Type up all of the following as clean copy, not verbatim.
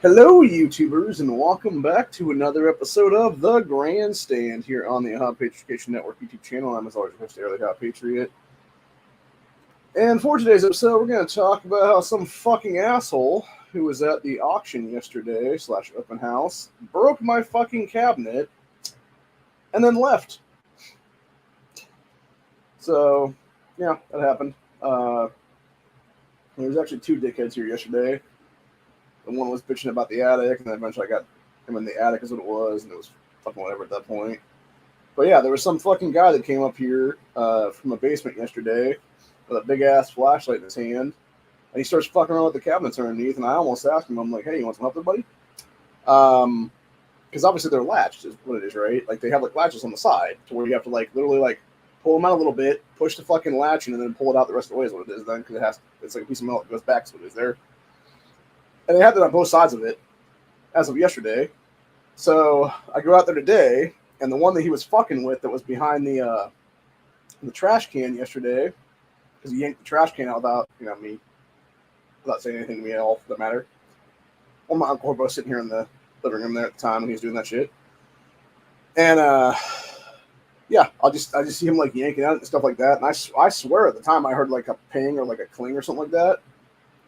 Hello, YouTubers, and welcome back to another episode of The Grandstand here on the Ahole Patriot Network YouTube channel. I'm, as always, your host, Early Hot Patriot. And for today's episode, we're going to talk about how some fucking asshole who was at the auction yesterday / open house broke my fucking cabinet and then left. So, yeah, that happened. There was actually two dickheads here yesterday. And one was bitching about the attic, and then eventually I got him in the attic is what it was, and it was fucking whatever at that point. But yeah, there was some fucking guy that came up here from a basement yesterday with a big ass flashlight in his hand, and he starts fucking around with the cabinets underneath, and I almost asked him, I'm like, hey, you want some help there, buddy? Because obviously they're latched is what it is, right? Like they have like latches on the side to where you have to like literally like pull them out a little bit, push the fucking latch, and then pull it out the rest of the way is what it is then, because it's like a piece of metal that goes back, so it is there. And they had that on both sides of it as of yesterday. So I go out there today, and the one that he was fucking with that was behind the trash can yesterday, because he yanked the trash can out without me, without saying anything to me at all for that matter. Well, my uncle were both sitting here in the living room there at the time when he was doing that shit, and yeah, I just see him like yanking out and stuff like that, and I swear at the time I heard like a ping or like a cling or something like that,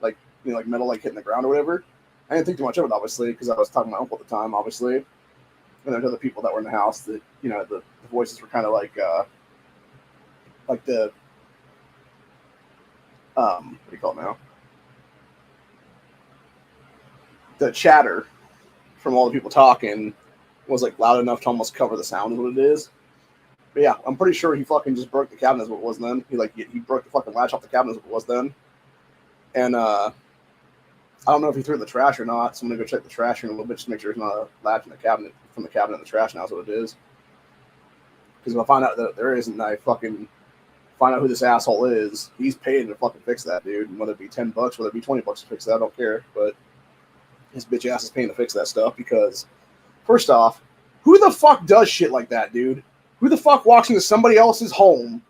like like metal like hitting the ground or whatever. I didn't think too much of it, obviously, because I was talking to my uncle at the time, obviously. And there's other people that were in the house that, the voices were kind of like the, what do you call it now? The chatter from all the people talking was like loud enough to almost cover the sound of what it is. But yeah, I'm pretty sure he fucking just broke the cabinet as what it was then. He broke the fucking latch off the cabinet as what it was then. And, I don't know if he threw it in the trash or not, so I'm gonna go check the trash in a little bit just to make sure there's not a latch in the cabinet from the cabinet in the trash now is what it is. Because if I find out that there isn't, and I fucking find out who this asshole is, he's paying to fucking fix that, dude. And whether it be $10, whether it be $20 to fix that, I don't care. But his bitch ass is paying to fix that stuff because, first off, who the fuck does shit like that, dude? Who the fuck walks into somebody else's home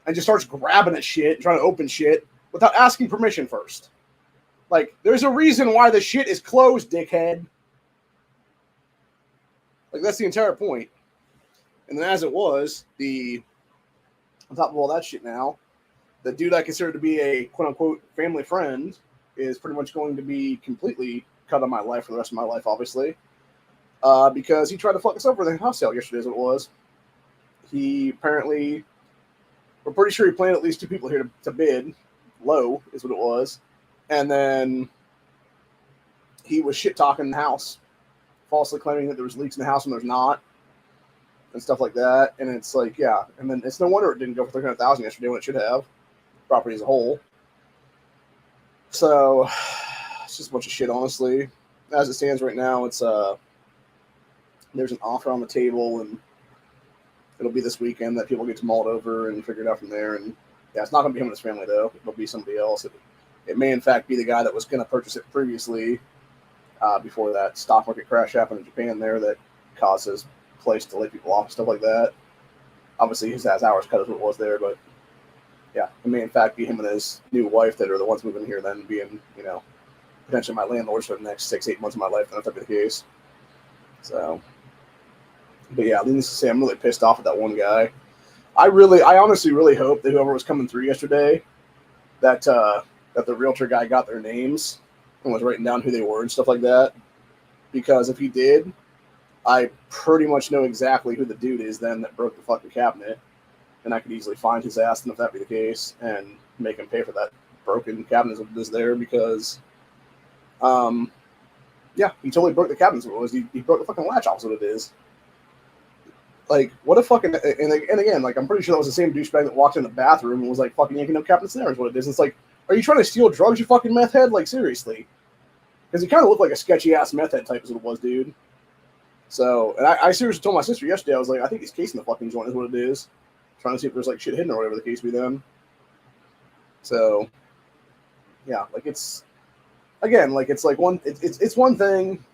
and just starts grabbing at shit, trying to open shit without asking permission first? Like, there's a reason why the shit is closed, dickhead. Like, that's the entire point. And then as it was, on top of all that shit now, the dude I consider to be a quote-unquote family friend is pretty much going to be completely cut on my life for the rest of my life, obviously. Because he tried to fuck us over the house sale yesterday is what it was. He apparently, we're pretty sure he planned at least two people here to bid. Low is what it was. And then he was shit-talking the house, falsely claiming that there was leaks in the house when there's not, and stuff like that. And it's like, yeah. And then it's no wonder it didn't go for $300,000 yesterday when it should have, property as a whole. So it's just a bunch of shit, honestly. As it stands right now, it's there's an offer on the table, and it'll be this weekend that people get to mull it over and figure it out from there. And yeah, it's not going to be him and his family, though. It'll be somebody else. It may, in fact, be the guy that was going to purchase it previously before that stock market crash happened in Japan there that caused his place to lay people off and stuff like that. Obviously, his hours cut is what it was there, but yeah, it may, in fact, be him and his new wife that are the ones moving here then being, potentially my landlords for the next 6-8 months of my life, if that be the case. So, but yeah, needless to say, I'm really pissed off at that one guy. I honestly really hope that whoever was coming through yesterday, that the realtor guy got their names and was writing down who they were and stuff like that. Because if he did, I pretty much know exactly who the dude is then that broke the fucking cabinet. And I could easily find his ass, and if that be the case, and make him pay for that broken cabinet that is there because, yeah, he totally broke the cabinet. What it was. He broke the fucking latch off, what it is. Like, what a fucking, and again, like, I'm pretty sure that was the same douchebag that walked in the bathroom and was like fucking yanking up cabinets there is what it is. It's like, are you trying to steal drugs, you fucking meth head? Like, seriously. Because he kind of looked like a sketchy-ass meth head type is what it was, dude. So, and I seriously told my sister yesterday, I was like, I think he's casing the fucking joint is what it is. Trying to see if there's, like, shit hidden or whatever the case be then. So, yeah, like, it's, again, like, it's, like, it's one thing,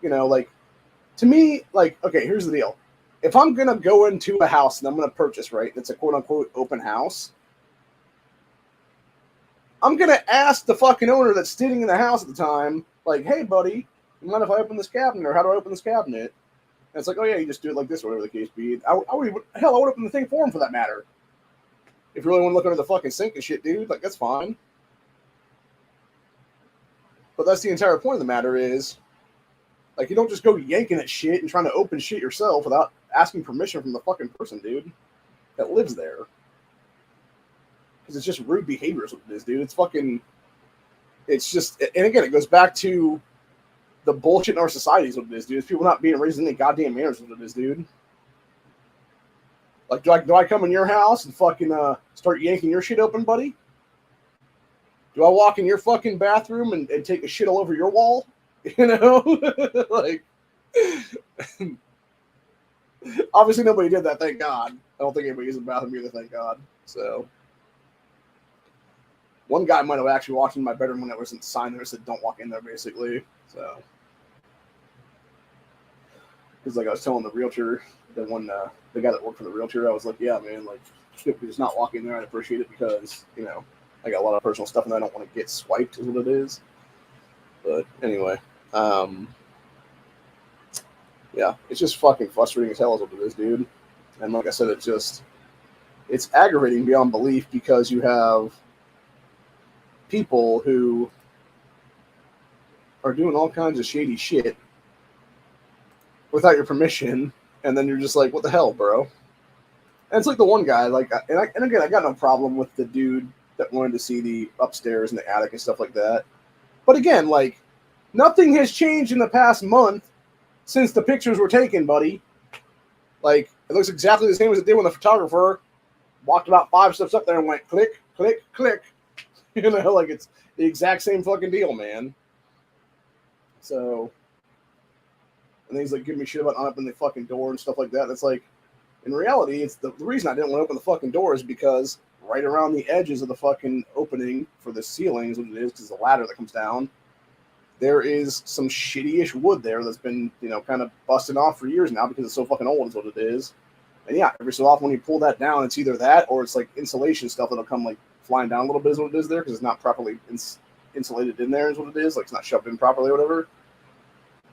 like, to me, like, okay, here's the deal. If I'm going to go into a house and I'm going to purchase, right, it's a quote-unquote open house, I'm going to ask the fucking owner that's sitting in the house at the time, like, hey, buddy, you mind if I open this cabinet, or how do I open this cabinet? And it's like, oh, yeah, you just do it like this, or whatever the case be. I would open the thing for him, for that matter. If you really want to look under the fucking sink and shit, dude, like, that's fine. But that's the entire point of the matter is, like, you don't just go yanking at shit and trying to open shit yourself without asking permission from the fucking person, dude, that lives there. Because it's just rude behavior is what it is, dude. It's fucking, it's just, and again, it goes back to the bullshit in our society is what it is, dude. It's people not being raised in any goddamn manners is what it is, dude. Like, do I come in your house and fucking start yanking your shit open, buddy? Do I walk in your fucking bathroom and take a shit all over your wall? You know? Like, obviously nobody did that, thank God. I don't think anybody used the bathroom either, thank God. So, one guy might have actually walked in my bedroom when there wasn't a sign there that said, don't walk in there, basically. So, because, like, I was telling the realtor, the guy that worked for the realtor, I was like, yeah, man, like, if you just not walk in there, I'd appreciate it because, you know, I got a lot of personal stuff and I don't want to get swiped, is what it is. But anyway, yeah, it's just fucking frustrating as hell is what it is, dude. And like I said, it's aggravating beyond belief because you have people who are doing all kinds of shady shit without your permission, and then you're just like, what the hell, bro? And it's like the one guy, like, and again, I got no problem with the dude that wanted to see the upstairs and the attic and stuff like that. But again, like, nothing has changed in the past month since the pictures were taken, buddy. Like, it looks exactly the same as it did when the photographer walked about 5 steps up there and went click, click, click. You know, like, it's the exact same fucking deal, man. So, and then he's like giving me shit about not opening the fucking door and stuff like that. That's like, in reality, it's the reason I didn't want to open the fucking door is because right around the edges of the fucking opening for the ceiling is what it is, because the ladder that comes down, there is some shitty-ish wood there that's been, you know, kind of busting off for years now because it's so fucking old is what it is. And yeah, every so often when you pull that down, it's either that or it's like insulation stuff that'll come like flying down a little bit is what it is there because it's not properly insulated in there is what it is. Like it's not shoved in properly or whatever.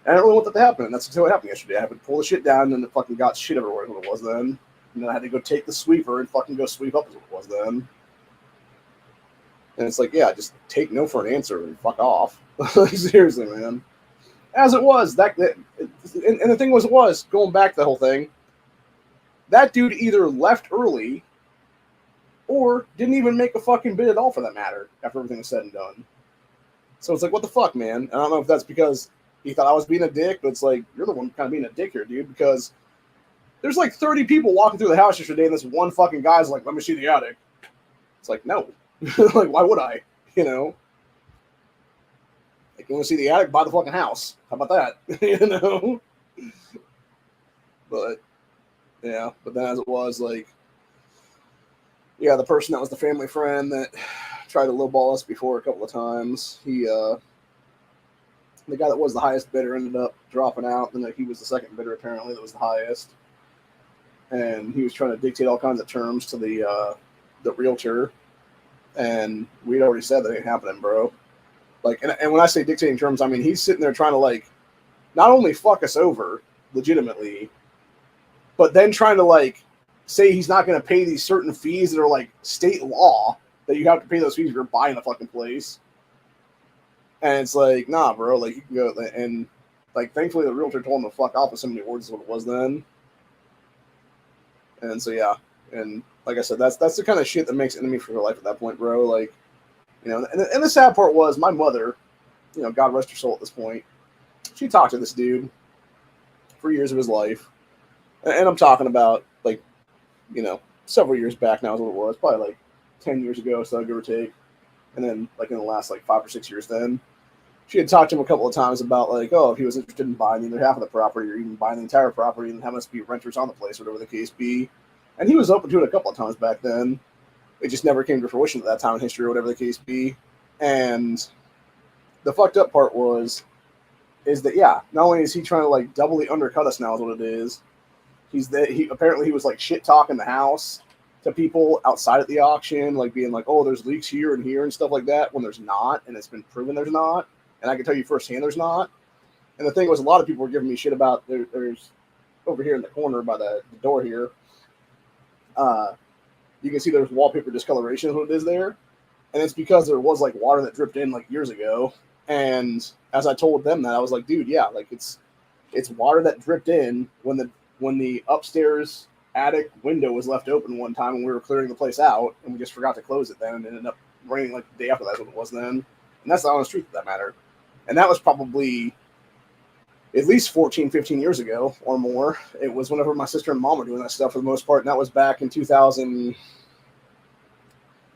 And I don't really want that to happen. And that's what happened yesterday. I had to pull the shit down and then it fucking got shit everywhere is what it was then. And then I had to go take the sweeper and fucking go sweep up is what it was then. And it's like, yeah, just take no for an answer and fuck off. Seriously, man. As it was, and the thing was, going back to the whole thing, that dude either left early or didn't even make a fucking bid at all for that matter after everything was said and done. So it's like, what the fuck, man? I don't know if that's because he thought I was being a dick, but it's like, you're the one kind of being a dick here, dude, because there's like 30 people walking through the house yesterday and this one fucking guy's like, let me see the attic. It's like, no. Like, why would I? You know? Like, you want to see the attic? Buy the fucking house. How about that? You know? But, yeah. But then as it was, like, yeah, the person that was the family friend that tried to lowball us before a couple of times, the guy that was the highest bidder ended up dropping out, and he was the second bidder apparently that was the highest. And he was trying to dictate all kinds of terms to the realtor. And we'd already said that ain't happening, bro. Like, and when I say dictating terms, I mean he's sitting there trying to like not only fuck us over legitimately, but then trying to like say he's not going to pay these certain fees that are like state law that you have to pay those fees if you're buying the fucking place. And it's like, nah, bro. Like you can go and like thankfully the realtor told him to fuck off with so many words is what it was then. And so yeah, and like I said, that's the kind of shit that makes enemy for your life at that point, bro. Like, you know, and the sad part was my mother, you know, God rest her soul at this point, she talked to this dude for years of his life. And I'm talking about, like, you know, several years back now is what it was, probably like 10 years ago, so give or take. And then, like, in the last, like, 5 or 6 years then, she had talked to him a couple of times about, like, oh, if he was interested in buying either half of the property or even buying the entire property and having us be renters on the place, whatever the case be. And he was open to it a couple of times back then. It just never came to fruition at that time in history or whatever the case be. And the fucked up part is that, yeah, not only is he trying to, like, doubly undercut us now is what it is, he apparently was, like, shit-talking the house to people outside at the auction, like being like, oh, there's leaks here and stuff like that, when there's not, and it's been proven there's not. And I can tell you firsthand there's not. And the thing was, a lot of people were giving me shit about there's over here in the corner by the door here. You can see there's wallpaper discoloration is what it is there. And it's because there was like water that dripped in like years ago. And as I told them that, I was like, dude, yeah, like it's water that dripped in when the upstairs attic window was left open one time when we were clearing the place out, and we just forgot to close it then, and it ended up raining like the day after. That's what it was then. And that's the honest truth of that matter. And that was probably at least 14, 15 years ago or more. It was whenever my sister and mom were doing that stuff for the most part, and that was back in 2000.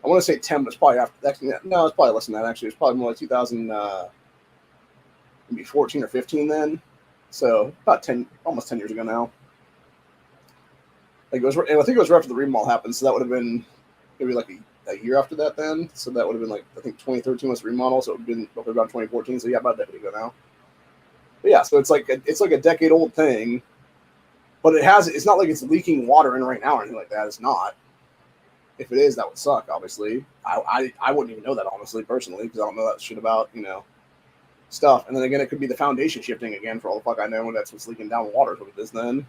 I want to say 10, but it's probably after. No, it's probably less than that, actually. It's probably more like 2000, maybe 14 or 15 then. So about 10, almost 10 years ago now. Like I think it was right after the remodel happened, so that would have been maybe like a year after that then. So that would have been like, I think 2013 was the remodel, so it would have been roughly about 2014. So yeah, about a decade ago now. But yeah, so it's like a decade old thing, but it's not like it's leaking water in right now or anything like that. It's not. If it is, that would suck, obviously. I wouldn't even know that, honestly, personally, because I don't know that shit about, stuff. And then again, it could be the foundation shifting again, for all the fuck I know, when that's what's leaking down water is what it is then.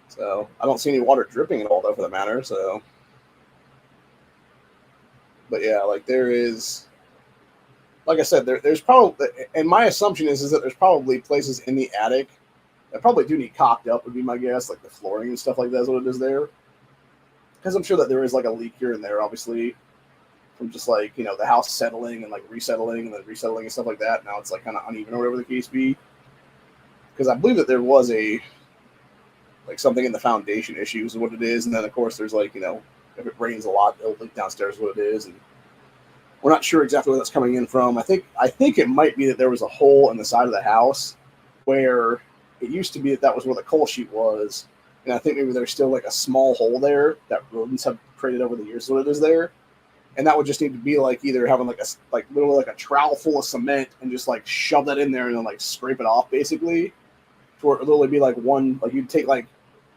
So I don't see any water dripping at all, though, for the matter. So, but yeah, like there is, like I said, there's probably, and my assumption is that there's probably places in the attic that probably do need caulked up, would be my guess, like the flooring and stuff like that is what it is there. Because I'm sure that there is like a leak here and there, obviously, from just like, the house settling and like resettling and then resettling and stuff like that. Now it's like kind of uneven or whatever the case be. Because I believe that there was like something in the foundation issues is what it is. And then of course there's like, if it rains a lot, it'll leak downstairs is what it is. And we're not sure exactly where that's coming in from. I think it might be that there was a hole in the side of the house where it used to be that was where the coal chute was. And I think maybe there's still like a small hole there that rodents have created over the years. So it is there. And that would just need to be like either having literally like a trowel full of cement and just like shove that in there and then like scrape it off basically. For it would literally be like one, like you'd take like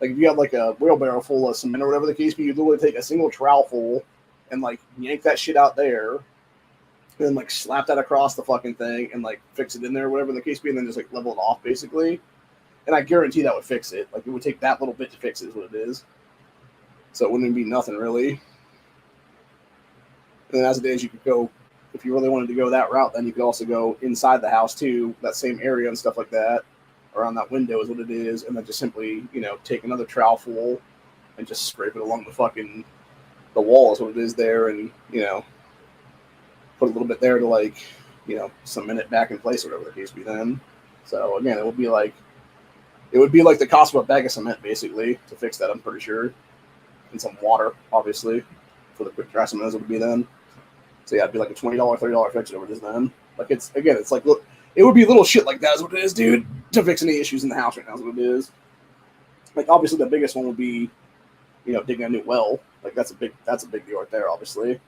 if you had like a wheelbarrow full of cement or whatever the case be, you'd literally take a single trowel full and like yank that shit out there and then like slap that across the fucking thing and like fix it in there, whatever the case be, and then just like level it off basically. And I guarantee that would fix it. Like, it would take that little bit to fix it is what it is. So it wouldn't be nothing, really. And then as it is, you could go, if you really wanted to go that route, then you could also go inside the house, too, that same area and stuff like that. Around that window is what it is. And then just simply, take another trowel full and just scrape it along the wall is what it is there. And, put a little bit there to, like, cement it back in place or whatever the case be then. So, again, it would be like the cost of a bag of cement, basically, to fix that, I'm pretty sure. And some water, obviously, for the quick dry cement as it would be then. So, yeah, it'd be like a $20, $30 fix over this then. Like, it's like, look, it would be little shit like that is what it is, dude, to fix any issues in the house right now is what it is. Like, obviously, the biggest one would be, digging a new well. Like, that's a big deal right there, obviously.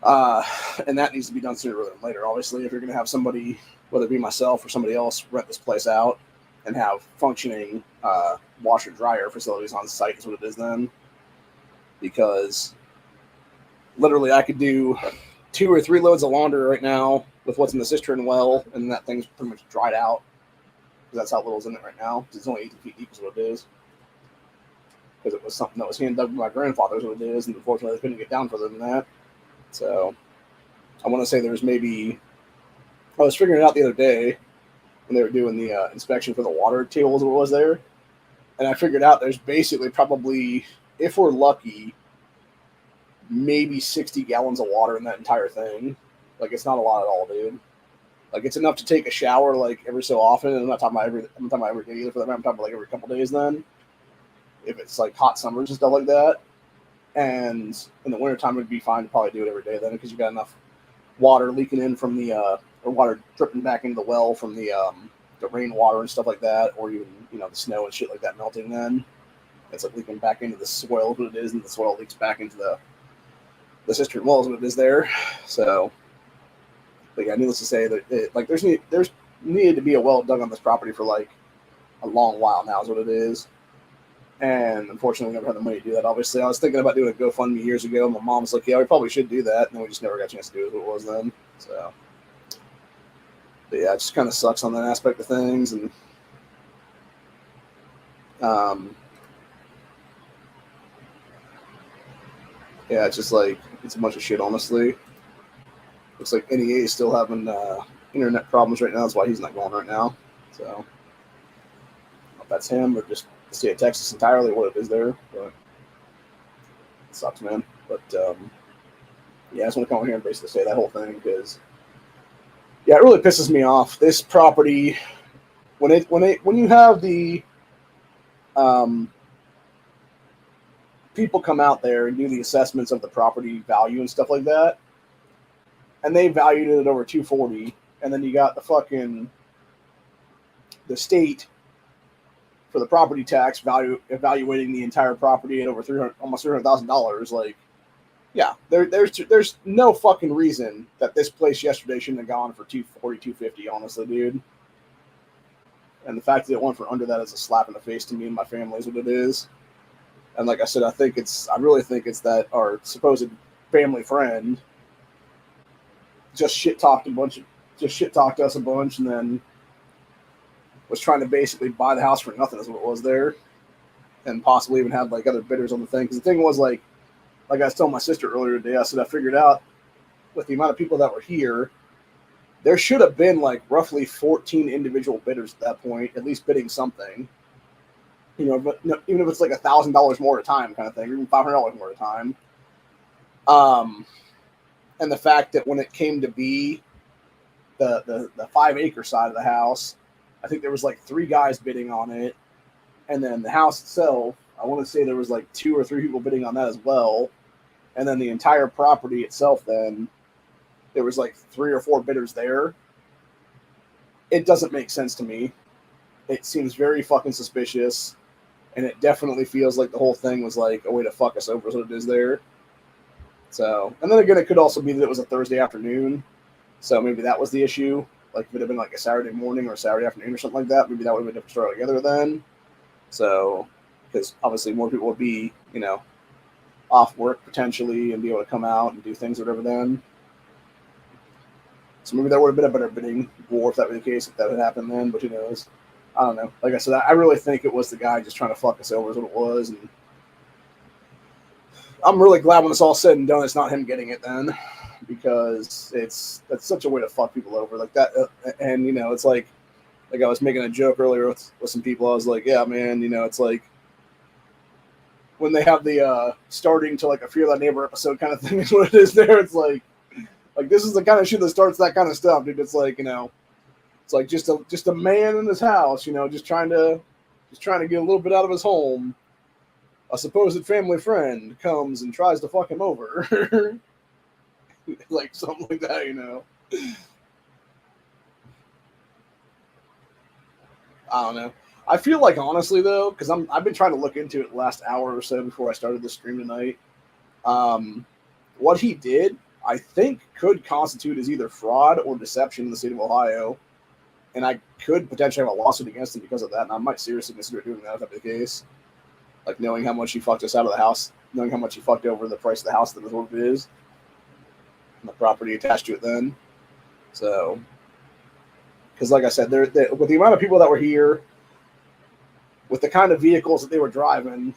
And that needs to be done sooner rather than later, obviously, if you're going to have somebody, whether it be myself or somebody else, rent this place out and have functioning washer dryer facilities on site is what it is then. Because literally I could do 2 or 3 loads of laundry right now with what's in the cistern well, and that thing's pretty much dried out. Because that's how little's in it right now. It's only 18 feet deep is what it is. Because it was something that was hand dug by my grandfather is what it is, and unfortunately they couldn't get down further than that. So I want to say there's maybe, I was figuring it out the other day when they were doing the inspection for the water tables that was there. And I figured out there's basically probably, if we're lucky, maybe 60 gallons of water in that entire thing. Like, it's not a lot at all, dude. Like, it's enough to take a shower, like, every so often. And I'm not talking about every day either for that. I'm talking about, like, every couple days then. If it's, like, hot summers and stuff like that. And in the wintertime, it would be fine to probably do it every day then because you got enough water leaking in from the, or water dripping back into the well from the rainwater and stuff like that, or even, the snow and shit like that melting then. It's like leaking back into the soil is what it is, and the soil leaks back into the cistern well is what it is there. So, but yeah, needless to say that there's needed to be a well dug on this property for like a long while now is what it is. And unfortunately, we never had the money to do that. Obviously, I was thinking about doing a GoFundMe years ago. My mom was like, "Yeah, we probably should do that," and then we just never got a chance to do it. What it was then. So, but yeah, it just kind of sucks on that aspect of things, and um, yeah, it's just like it's a bunch of shit. Honestly, looks like NEA is still having internet problems right now. That's why he's not going right now. So, I don't know if that's him or just the state of Texas entirely, what it is there, but it sucks, man. But yeah, I just want to come over here and basically say that whole thing because yeah, it really pisses me off. This property, when you have the um, people come out there and do the assessments of the property value and stuff like that, and they valued it at over 240, and then you got the state for the property tax value evaluating the entire property at over almost $300,000. Like, yeah, there's no fucking reason that this place yesterday shouldn't have gone for 240, 250. Honestly, dude. And the fact that it went for under that is a slap in the face to me and my family is what it is. And like I said, I really think it's that our supposed family friend just shit talked us a bunch, and then was trying to basically buy the house for nothing is what it was there, and possibly even had like other bidders on the thing. Because the thing was like I was telling my sister earlier today, I said I figured out with the amount of people that were here, there should have been like roughly 14 individual bidders at that point, at least bidding something. You know, but even if it's like $1,000 more at a time kind of thing, or even $500 more at a time. And the fact that when it came to be the 5-acre side of the house, I think there was like 3 guys bidding on it. And then the house itself, I want to say there was like 2 or 3 people bidding on that as well. And then the entire property itself, then there was like 3 or 4 bidders there. It doesn't make sense to me. It seems very fucking suspicious. And it definitely feels like the whole thing was like a way to fuck us over is what it is there. So, and then again, it could also be that it was a Thursday afternoon. So maybe that was the issue. Like if it had been like a Saturday morning or a Saturday afternoon or something like that, maybe that would have been a different story altogether then. So, because obviously more people would be, off work potentially and be able to come out and do things or whatever then. So maybe there would have been a better bidding war if that were the case, if that had happened then, but who knows? I don't know. Like I said, I really think it was the guy just trying to fuck us over is what it was. And I'm really glad when it's all said and done, it's not him getting it then, because that's such a way to fuck people over like that. And, it's like I was making a joke earlier with some people. I was like, yeah, man, it's like when they have the starting to like a Fear Thy Neighbor episode kind of thing is what it is there. It's like this is the kind of shit that starts that kind of stuff, dude. It's like, it's like just a man in his house, just trying to get a little bit out of his home. A supposed family friend comes and tries to fuck him over. Like something like that, I don't know. I feel like honestly though, because I've been trying to look into it the last hour or so before I started the stream tonight. What he did, I think, could constitute as either fraud or deception in the state of Ohio, and I could potentially have a lawsuit against him because of that. And I might seriously consider doing that if that's the case. Like knowing how much he fucked us out of the house, knowing how much he fucked over the price of the house that is what it is, and the property attached to it then. So, because like I said, with the amount of people that were here, with the kind of vehicles that they were driving,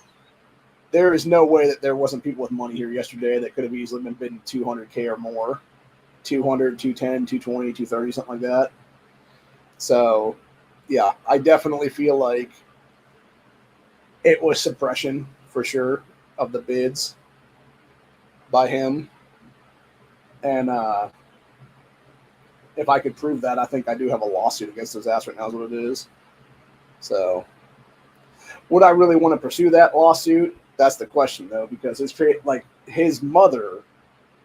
there is no way that there wasn't people with money here yesterday that could have easily been bidding $200K or more. 200, 210, 220, 230, something like that. So, yeah, I definitely feel like it was suppression for sure of the bids by him. And if I could prove that, I think I do have a lawsuit against his ass right now is what it is. So would I really want to pursue that lawsuit? That's the question, though, because his mother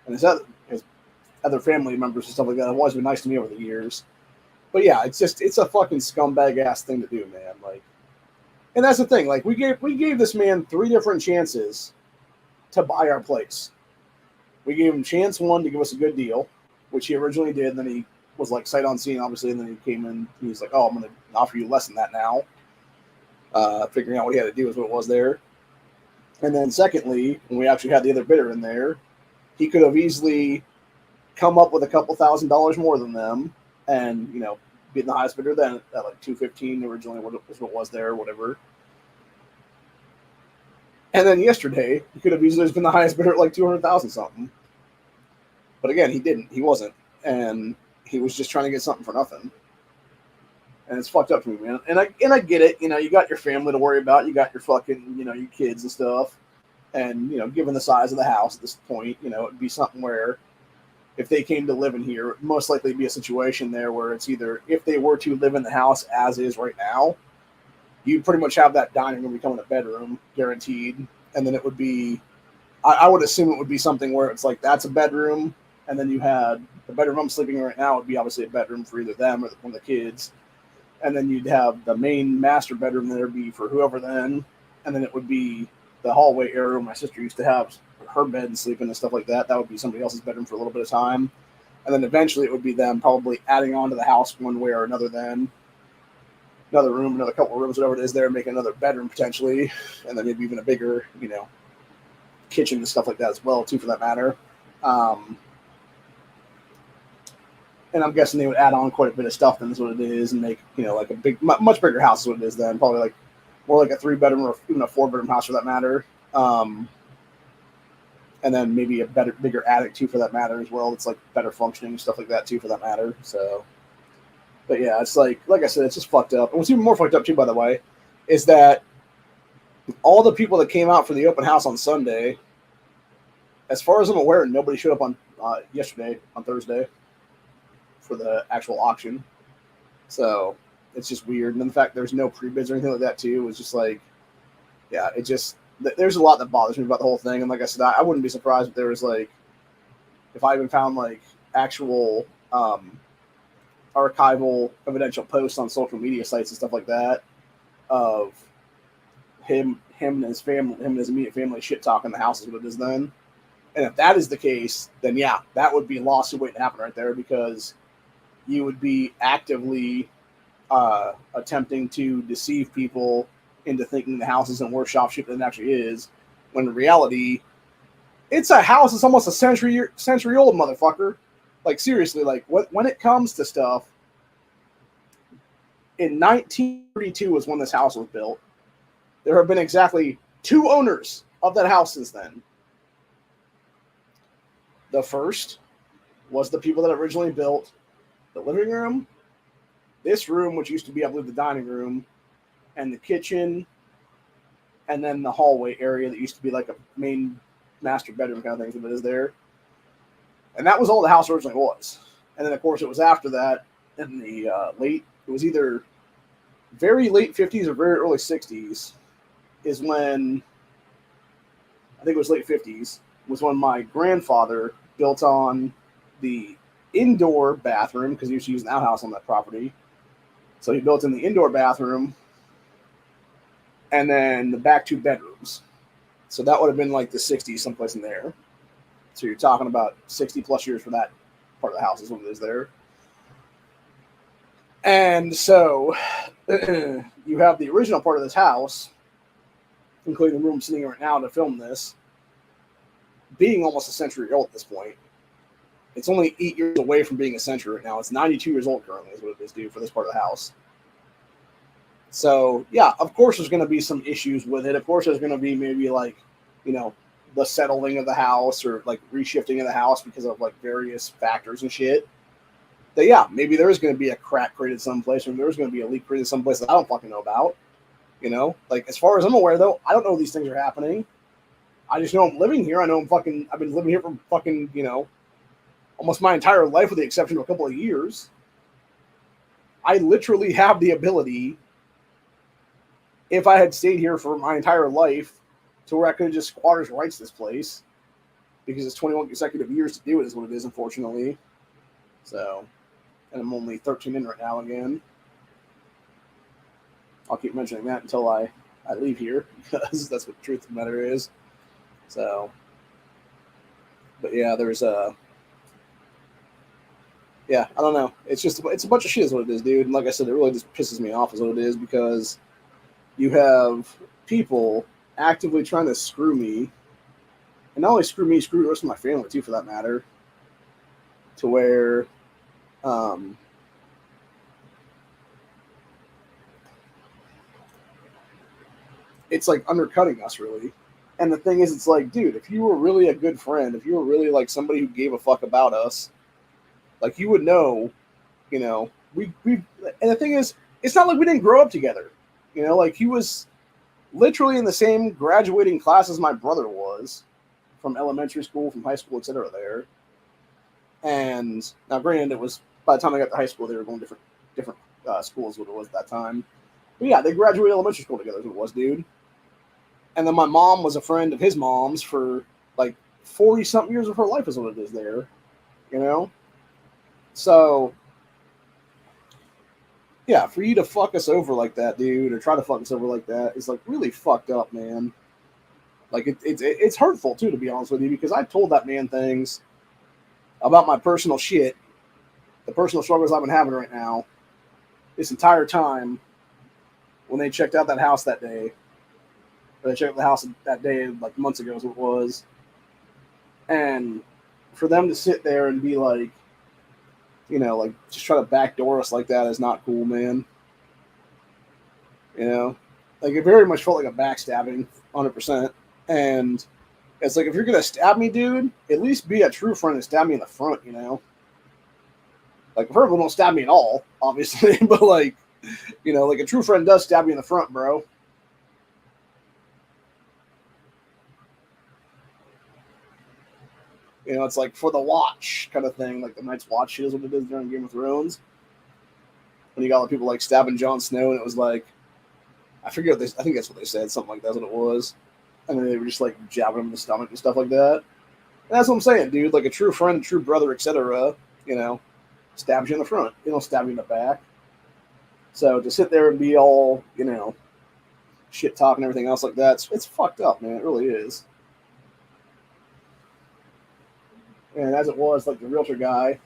and his other family members and stuff like that have always been nice to me over the years. But yeah, it's a fucking scumbag ass thing to do, man. Like, and that's the thing. Like, we gave this man 3 different chances to buy our place. We gave him chance 1 to give us a good deal, which he originally did. And then he was like sight unseen, obviously, and then he came in. And he was like, "Oh, I'm going to offer you less than that now." Figuring out what he had to do is what it was there. And then secondly, when we actually had the other bidder in there, he could have easily come up with a couple $1,000s more than them, and being the highest bidder then at like 215 originally was what was there, or whatever. And then yesterday, he could have easily been the highest bidder at like 200,000 something. But again, he didn't. He wasn't, and he was just trying to get something for nothing. And it's fucked up to me, man. And I get it. You got your family to worry about. You got your fucking, your kids and stuff. And given the size of the house at this point, it'd be something where if they came to live in here, it'd most likely be a situation there where it's either if they were to live in the house as is right now, you pretty much have that dining room becoming a bedroom, guaranteed. And then it would be, I would assume it would be something where it's like that's a bedroom, and then you had the bedroom I'm sleeping in right now would be obviously a bedroom for either them or one of the kids. And then you'd have the main master bedroom there be for whoever then, and then it would be the hallway area where my sister used to have her bed and sleeping and stuff like that. That would be somebody else's bedroom for a little bit of time. And then eventually it would be them probably adding on to the house one way or another then. Another room, another couple of rooms, whatever it is there, make another bedroom potentially. And then maybe even a bigger, kitchen and stuff like that as well, too, for that matter. And I'm guessing they would add on quite a bit of stuff than is what it is and make, like a big, much bigger house is what it is then. Probably like more like a 3-bedroom or even a 4-bedroom house for that matter. And then maybe a bigger attic too for that matter as well. It's like better functioning and stuff like that too for that matter. So, but yeah, it's like I said, it's just fucked up. And what's even more fucked up too, by the way, is that all the people that came out for the open house on Sunday, as far as I'm aware, nobody showed up on yesterday, on Thursday, for the actual auction. So it's just weird. And then the fact there's no pre-bids or anything like that too was just like, yeah, it just, there's a lot that bothers me about the whole thing. And like I said, I wouldn't be surprised if there was like, if I even found like actual archival evidential posts on social media sites and stuff like that of him and his family, him and his immediate family shit talking the house is what it is then. And if that is the case, then yeah, that would be a lawsuit waiting to happen right there, because you would be actively attempting to deceive people into thinking the house isn't worth shop ship than it actually is, when in reality, it's a house that's almost a century old, motherfucker. Like seriously, like when it comes to stuff, in 1932 was when this house was built. There have been exactly 2 owners of that house since then. The first was the people that originally built the living room, this room, which used to be, I believe, the dining room, and the kitchen, and then the hallway area that used to be like a main master bedroom kind of thing that is there. And that was all the house originally was. And then, of course, it was after that in the it was either very late 50s or very early 60s is when, I think it was late 50s, was when my grandfather built on the indoor bathroom, because he used to use an outhouse on that property. So he built in the indoor bathroom and then the back 2 bedrooms. So that would have been like the 60s, someplace in there. So you're talking about 60 plus years for that part of the house is what it is there. And so you have the original part of this house, including the room sitting right now to film this, being almost a century old at this point. It's only 8 years away from being a century right now. It's 92 years old currently is what it is due for this part of the house. So, yeah, of course there's going to be some issues with it. Of course there's going to be maybe like, the settling of the house or like reshifting of the house because of like various factors and shit. That, yeah, maybe there is going to be a crack created someplace, or there's going to be a leak created someplace that I don't fucking know about. Like as far as I'm aware though, I don't know these things are happening. I just know I'm living here. I know I've been living here for fucking, almost my entire life with the exception of a couple of years. I literally have the ability, if I had stayed here for my entire life, to where I could have just squatters rights this place, because it's 21 consecutive years to do it is what it is, unfortunately. So, and I'm only 13 in right now again. I'll keep mentioning that until I leave here, because that's what the truth of the matter is. So, but yeah, yeah, I don't know. It's a bunch of shit is what it is, dude. And like I said, it really just pisses me off is what it is, because You have people actively trying to screw me, and not only screw me, screw the rest of my family too, for that matter. To where, um, it's like undercutting us really. And the thing is, it's like, dude, if you were really a good friend, if you were really like somebody who gave a fuck about us, like you would know, we. And the thing is, it's not like we didn't grow up together. Like he was literally in the same graduating class as my brother was, from elementary school, from high school, etc. There, and now granted, it was by the time I got to high school, they were going different schools. What it was at that time, but yeah, they graduated elementary school together. Is what it was, dude. And then my mom was a friend of his mom's for like 40 something years of her life, is what it is there, you know? So, yeah, for you to fuck us over like that, dude, or try to fuck us over like that is like really fucked up, man. Like, it's hurtful, too, to be honest with you, because I told that man things about my personal shit, the personal struggles I've been having right now, this entire time when they checked out that house that day. Or they checked out the house that day, like months ago, is what it was. And for them to sit there and be like, like just try to backdoor us like that is not cool, man. Like it very much felt like a backstabbing, 100%. And it's like if you're gonna stab me, dude, at least be a true friend and stab me in the front. Like preferably don't stab me at all, obviously, but like, like a true friend does stab me in the front, bro. It's like for the watch kind of thing, like the Night's Watch is what it is during Game of Thrones. When you got people like stabbing Jon Snow, and it was like, I forget what they, I think that's what they said, something like that's what it was. And then they were just like jabbing him in the stomach and stuff like that. And that's what I'm saying, dude. Like a true friend, true brother, etc. Stabs you in the front. They don't stab you in the back. So to sit there and be all, shit talking and everything else like that, it's fucked up, man. It really is. And as it was, like the realtor guy,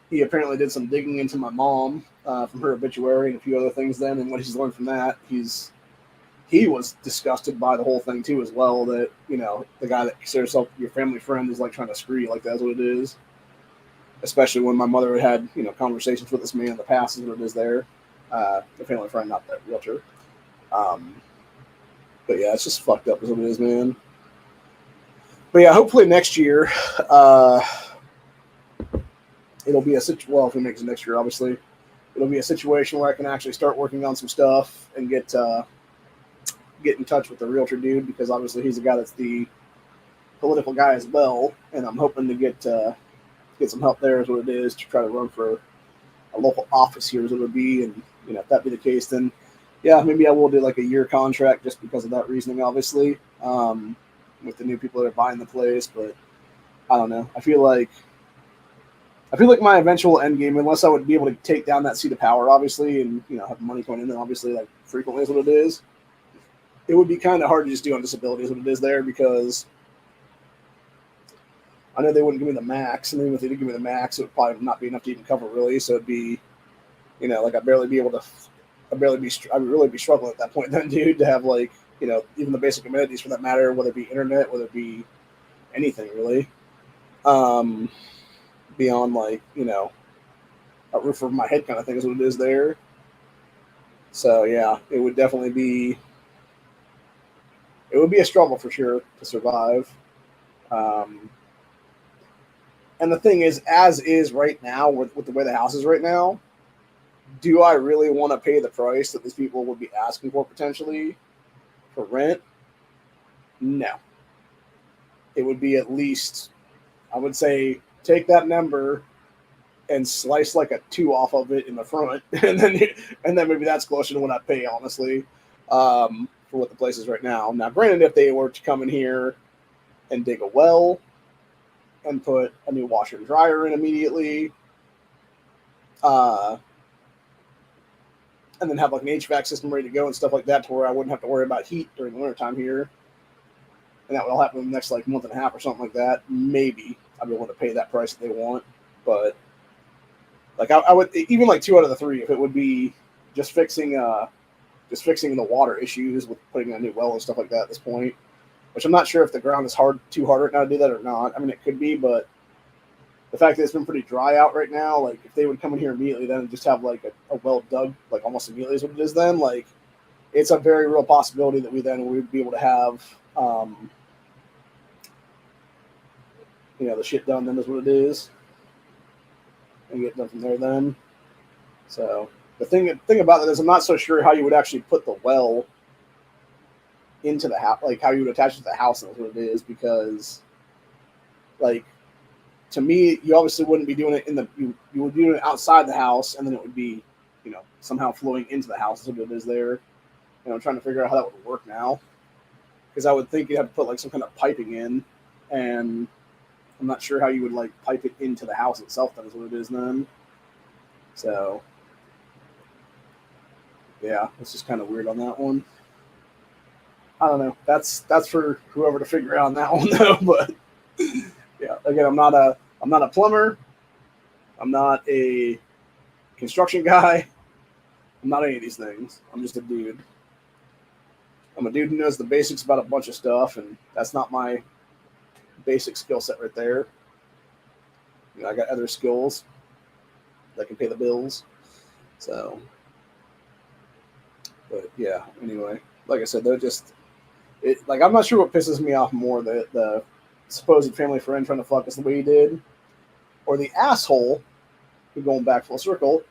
he apparently did some digging into my mom from her obituary and a few other things. Then, and what he's learned from that, he was disgusted by the whole thing too, as well. That the guy that considers himself your family friend is like trying to screw you, like that's what it is. Especially when my mother had conversations with this man in the past, is what it is there. The family friend, not that realtor. Um, but yeah, it's just fucked up, is what it is, man. But yeah, hopefully next year, it'll be well, if we make it next year, obviously, it'll be a situation where I can actually start working on some stuff and get in touch with the realtor dude, because obviously he's the guy that's the political guy as well, and I'm hoping to get some help there, is what it is, to try to run for a local office here, is what it would be. And if that be the case, then yeah, maybe I will do like a year contract just because of that reasoning, obviously, with the new people that are buying the place. But I don't know. I feel like my eventual end game, unless I would be able to take down that seat of power, obviously, and have money coming in, obviously, like frequently is what it is. It would be kind of hard to just do on disability, is what it is there, because I know they wouldn't give me the max, and even if they did give me the max, it would probably not be enough to even cover, really. So it'd be, like I'd really be struggling at that point then, dude, to have like, even the basic amenities for that matter, whether it be internet, whether it be anything really, beyond like, a roof over my head kind of thing is what it is there. So yeah, it would be a struggle for sure to survive. Um, and the thing is, as is right now, with the way the house is right now, do I really want to pay the price that these people would be asking for potentially for rent? No. It would be at least, I would say, take that number and slice like a 2 off of it in the front, and then maybe that's closer to what I pay, honestly, for what the place is right now. Now, granted, if they were to come in here and dig a well and put a new washer and dryer in immediately, and then have like an HVAC system ready to go and stuff like that, to where I wouldn't have to worry about heat during the wintertime here, and that would all happen in the next like month and a half or something like that, maybe I'd be able to pay that price that they want. But like I would, even like 2 out of the 3, if it would be just fixing just fixing the water issues with putting in a new well and stuff like that at this point. Which I'm not sure if the ground is too hard right now to do that or not. I mean, it could be, but the fact that it's been pretty dry out right now, like if they would come in here immediately then and just have like a well dug, like almost immediately is what it is then, like it's a very real possibility that we would be able to have, the shit done then is what it is, and get done from there then. So the thing about that is I'm not so sure how you would actually put the well into the house, like how you would attach it to the house and what it is, because like to me you obviously wouldn't be doing it you would be doing it outside the house, and then it would be somehow flowing into the house is what it is there. I'm trying to figure out how that would work now, because I would think you'd have to put like some kind of piping in, and I'm not sure how you would like pipe it into the house itself. That is what it is then. So yeah, it's just kind of weird on that one. I don't know. That's for whoever to figure out on that one though. But yeah, again, I'm not a plumber. I'm not a construction guy. I'm not any of these things. I'm just a dude. I'm a dude who knows the basics about a bunch of stuff, and that's not my basic skill set right there. I got other skills that can pay the bills. So, but yeah. Anyway, like I said, they're just I'm not sure what pisses me off more, the supposed family friend trying to fuck us the way he did, or the asshole who, going back full circle,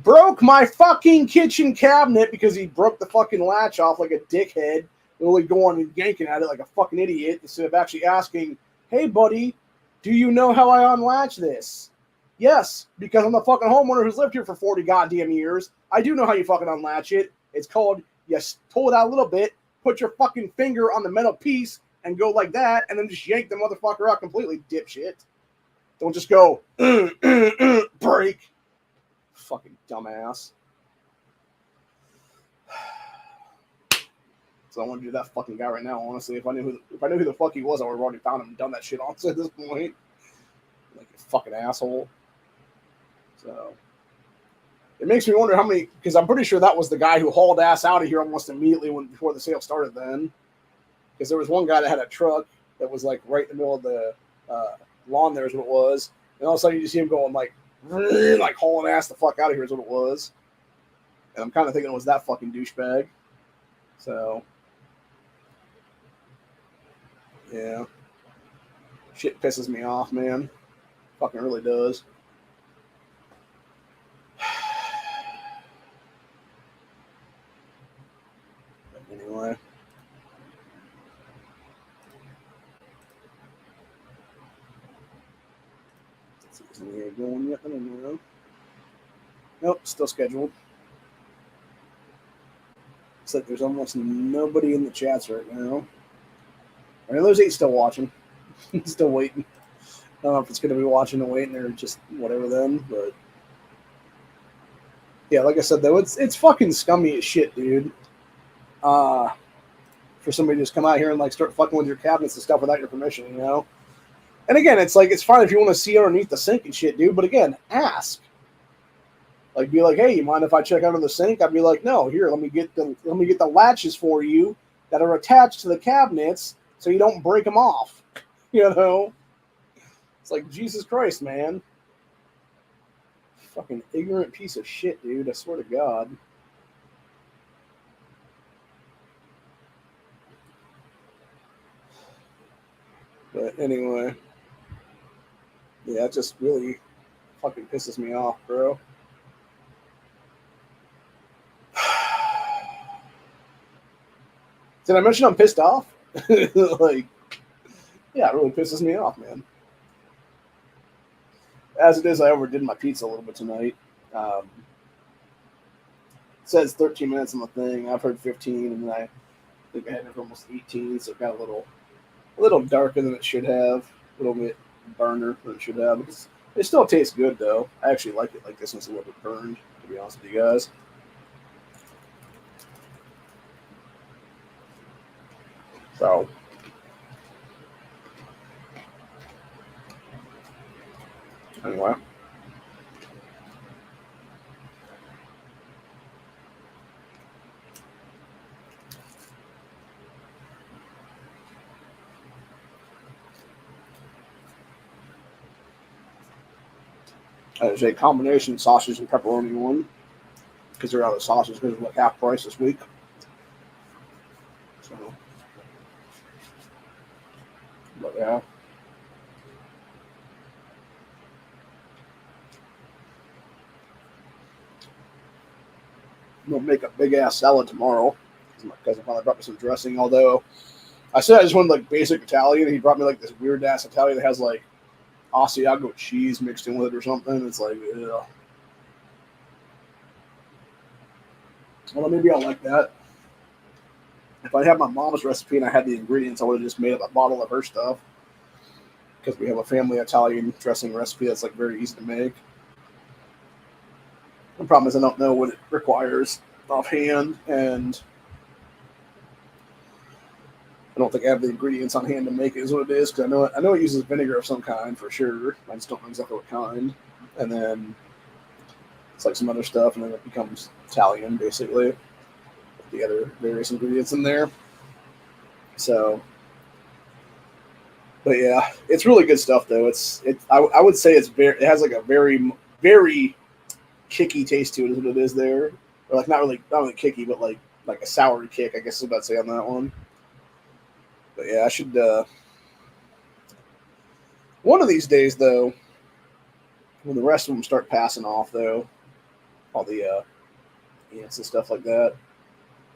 broke my fucking kitchen cabinet because he broke the fucking latch off like a dickhead, really going and yanking at it like a fucking idiot instead of actually asking, hey buddy, do you know how I unlatch this? Yes, because I'm the fucking homeowner who's lived here for 40 goddamn years. I do know how you fucking unlatch it. It's called, you pull it out a little bit, put your fucking finger on the metal piece and go like that, and then just yank the motherfucker out completely, dipshit. Don't just go, break. Fucking dumbass. So I want to do that fucking guy right now, honestly. If I knew who the fuck he was, I would have already found him and done that shit, honestly, at this point. Like a fucking asshole. So it makes me wonder how many, because I'm pretty sure that was the guy who hauled ass out of here almost immediately before the sale started then. Because there was one guy that had a truck that was like right in the middle of the lawn there is what it was. And all of a sudden you just see him going like hauling ass the fuck out of here is what it was. And I'm kind of thinking it was that fucking douchebag. So, yeah. Shit pisses me off, man. Fucking really does. But anyway. Isn't he going yet? I don't know. Nope, still scheduled. It's like there's almost nobody in the chats right now. I know there's 8 still watching. Still waiting. I don't know if it's going to be watching and waiting or just whatever then, but yeah, like I said though, it's fucking scummy as shit, dude. For somebody to just come out here and like start fucking with your cabinets and stuff without your permission, And again, it's like it's fine if you want to see underneath the sink and shit, dude. But again, ask. Like, be like, hey, you mind if I check under the sink? I'd be like, no, here, let me get the latches for you that are attached to the cabinets so you don't break them off. It's like, Jesus Christ, man. Fucking ignorant piece of shit, dude. I swear to God. But anyway. Yeah, it just really fucking pisses me off, bro. Did I mention I'm pissed off? Like, yeah, it really pisses me off, man. As it is, I overdid my pizza a little bit tonight. It says 13 minutes on the thing. I've heard 15, and then I think I had it for almost 18, so it got a little darker than it should have. A little bit burner than it should have. It still tastes good, though. I actually like it like this one's a little bit burned, to be honest with you guys. So, anyway. There's a combination sausage and pepperoni one because they're out of sausage because it's like half price this week. So, but yeah. I'm gonna make a big ass salad tomorrow. My cousin finally brought me some dressing. Although I said I just wanted like basic Italian, and he brought me like this weird ass Italian that has like Asiago cheese mixed in with it or something. It's like, ugh. Well, maybe I'll like that. If I had my mom's recipe and I had the ingredients, I would have just made up a bottle of her stuff because we have a family Italian dressing recipe that's like very easy to make. The problem is I don't know what it requires offhand, and I don't think I have the ingredients on hand to make it. Is what it is because I know it uses vinegar of some kind for sure. I just don't know exactly what kind. And then it's like some other stuff, and then it becomes Italian basically. The other various ingredients in there. So, but yeah, it's really good stuff though. I would say it has like a very kicky taste to it. Is what it is there, or like not really kicky, but like a sour kick. I guess is what I'd say on that one. But yeah, I should. One of these days though, when the rest of them start passing off though, all the ants and stuff like that.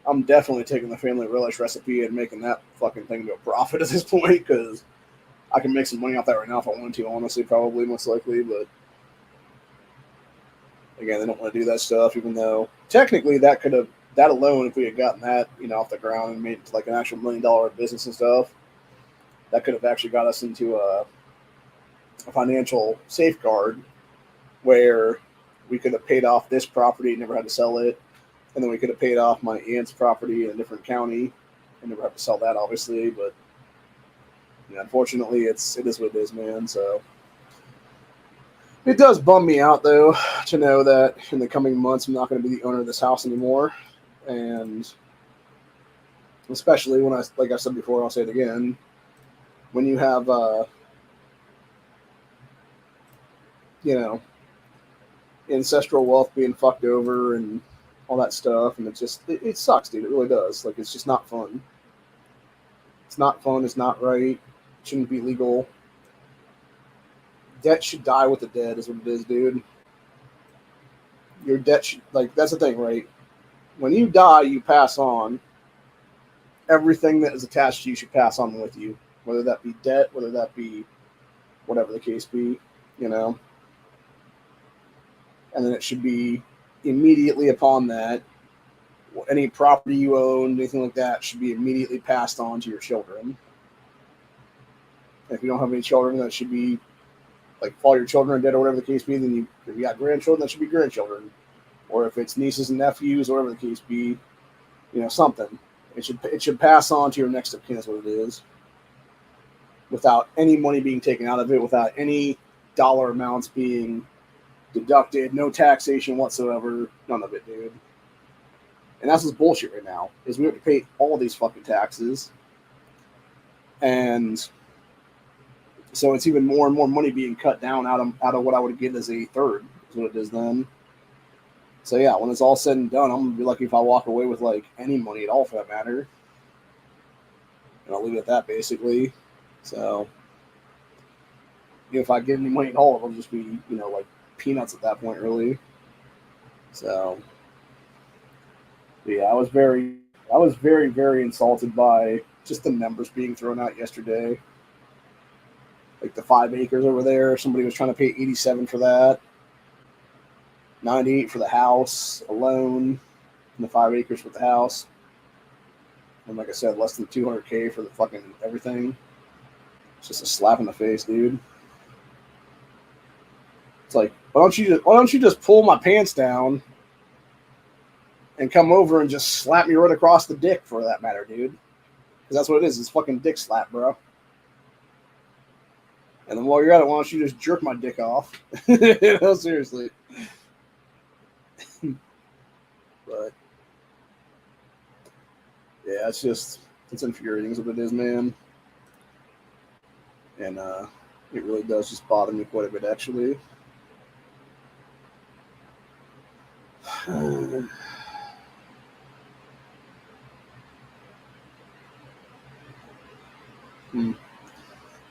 I'm definitely taking the family relish recipe and making that fucking thing to a profit at this point because I can make some money off that right now if I wanted to, honestly, probably, most likely. But again, they don't want to do that stuff, even though technically that alone, if we had gotten that, off the ground and made it like an actual $1 million business and stuff, that could have actually got us into a financial safeguard where we could have paid off this property and never had to sell it. And then we could have paid off my aunt's property in a different county and never have to sell that, obviously. But unfortunately, it is what it is, man. So it does bum me out, though, to know that in the coming months I'm not going to be the owner of this house anymore. And especially when like I said before, I'll say it again, when you have, ancestral wealth being fucked over and all that stuff, and it sucks, dude. It really does. Like, it's just not fun. It's not fun. It's not right. It shouldn't be legal. Debt should die with the dead, is what it is, dude. Your debt should, like, that's the thing, right? When you die, you pass on. Everything that is attached to you should pass on with you, whether that be debt, whether that be whatever the case be, And then it should be immediately upon that, any property you own, anything like that, should be immediately passed on to your children. If you don't have any children, that should be like if all your children are dead or whatever the case be. Then if you got grandchildren, that should be grandchildren, or if it's nieces and nephews or whatever the case be, something. It should pass on to your next of kin is what it is, without any money being taken out of it, without any dollar amounts being deducted, no taxation whatsoever, none of it, dude. And that's what's bullshit right now, is we have to pay all these fucking taxes. And so it's even more and more money being cut down out of what I would give as a third, is what it is then. So yeah, when it's all said and done, I'm going to be lucky if I walk away with like any money at all for that matter. And I'll leave it at that basically. So if I get any money at all, it'll just be, like peanuts at that point, really. So yeah, I was very, very insulted by just the numbers being thrown out yesterday. Like the 5 acres over there, somebody was trying to pay 87 for that, 98 for the house alone, and the 5 acres for the house. And like I said, less than $200K for the fucking everything. It's just a slap in the face, dude. It's like, why don't you just pull my pants down and come over and just slap me right across the dick, for that matter, dude? Because that's what it is. It's fucking dick slap, bro. And then while you're at it, why don't you just jerk my dick off? Seriously. But yeah, it's infuriating is what it is, man. And it really does just bother me quite a bit, actually.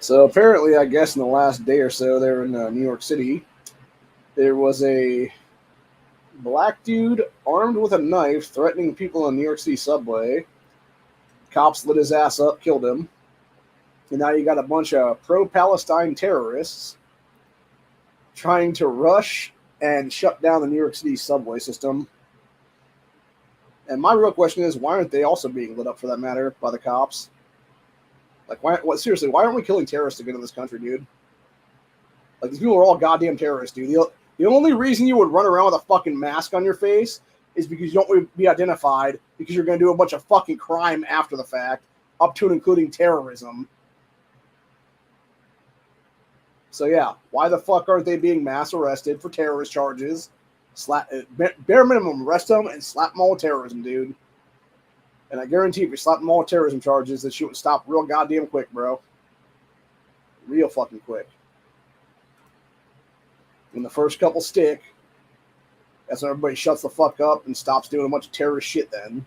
So apparently, I guess in the last day or so, there in New York City, there was a black dude armed with a knife threatening people in the New York City subway. Cops lit his ass up, killed him. And now you got a bunch of pro-Palestine terrorists trying to rush and shut down the New York City subway system. And my real question is, why aren't they also being lit up, for that matter, by the cops? Like, why? What? Seriously, why aren't we killing terrorists to get in this country, dude? Like, these people are all goddamn terrorists, dude. The only reason you would run around with a fucking mask on your face is because you don't want to be identified, because you're going to do a bunch of fucking crime after the fact, up to and including terrorism. So yeah, why the fuck aren't they being mass arrested for terrorist charges? Bare minimum, arrest them and slap them all with terrorism, dude. And I guarantee if you slap them all with terrorism charges, that shit would stop real goddamn quick, bro. Real fucking quick. When the first couple stick, that's when everybody shuts the fuck up and stops doing a bunch of terrorist shit then.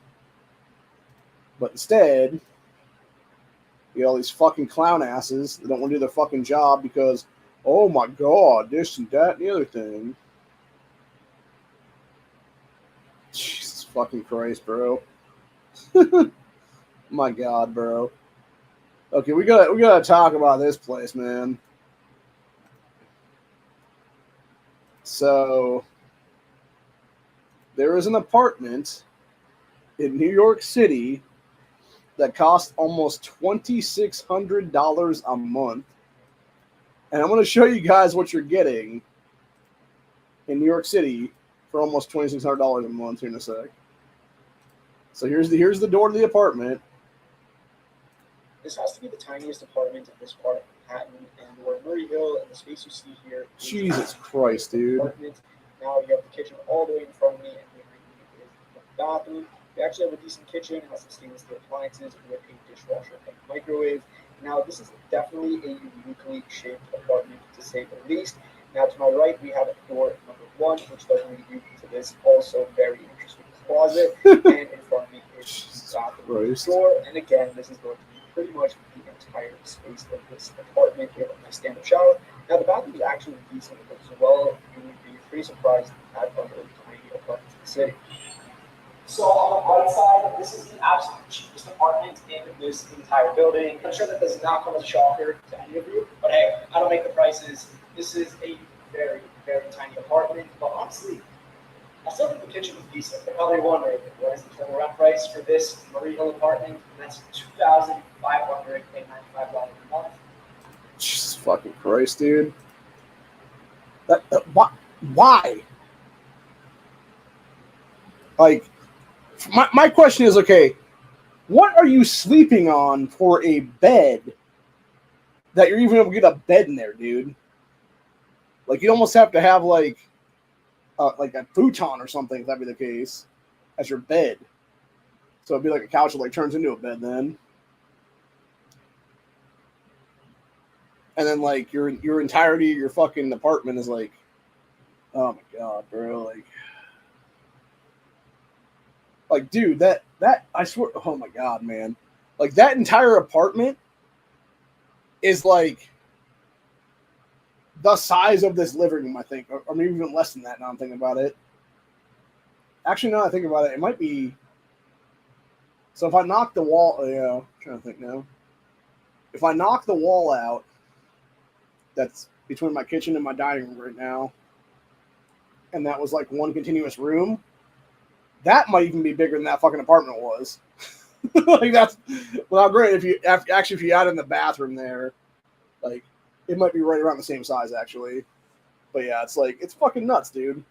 But instead, you know, all these fucking clown asses that don't want to do their fucking job because, oh my god, this and that and the other thing. Jesus fucking Christ, bro. My god, bro. Okay, we gotta talk about this place, man. So there is an apartment in New York City that costs almost $2,600 a month. And I'm going to show you guys what you're getting in New York City for almost $2,600 a month here in a sec. So here's the door to the apartment. This has to be the tiniest apartment in this part of Manhattan, and where Murray Hill and the space you see here. Jesus Christ, dude. Apartment. Now you have the kitchen all the way in front of me, and behind me is the bathroom. You actually have a decent kitchen. It has some stainless steel appliances with a dishwasher and microwave. Now this is definitely a uniquely shaped apartment, to say the least. Now to my right, we have door number 1, which does lead you to this also very interesting closet, and in front of me is the bathroom door. And again, this is going to be pretty much the entire space of this apartment. You have a nice stand-up shower. Now the bathroom is actually decent as well. You would be pretty surprised at the tiny apartments in the city. So on the right side, this is the absolute cheapest apartment in this entire building. I'm sure that does not come as a shocker to any of you, but hey, I don't make the prices. This is a very, very tiny apartment, but honestly, I still think the kitchen is decent. You're probably wondering, what is the total rent price for this Murray Hill apartment? And that's $2,595 a month. Jesus fucking Christ, dude. Why? Like, my question is, okay, what are you sleeping on for a bed that you're even able to get a bed in there, dude? Like, you'd almost have to have, like a futon or something, if that'd be the case, as your bed. So it'd be like a couch that, like, turns into a bed then. And then, like, your entirety of your fucking apartment is, like, oh my god, bro, like, dude, that I swear, oh my god, man, like, that entire apartment is like the size of this living room, I think, or maybe even less than that. Now I'm thinking about it. Actually, now I think about it, it might be. So if I knock the wall, yeah, I'm trying to think now. If I knock the wall out, that's between my kitchen and my dining room right now, and that was like one continuous room, that might even be bigger than that fucking apartment was. Like, that's, well, great. If you add in the bathroom there, like, it might be right around the same size actually. But yeah, it's like, it's fucking nuts, dude.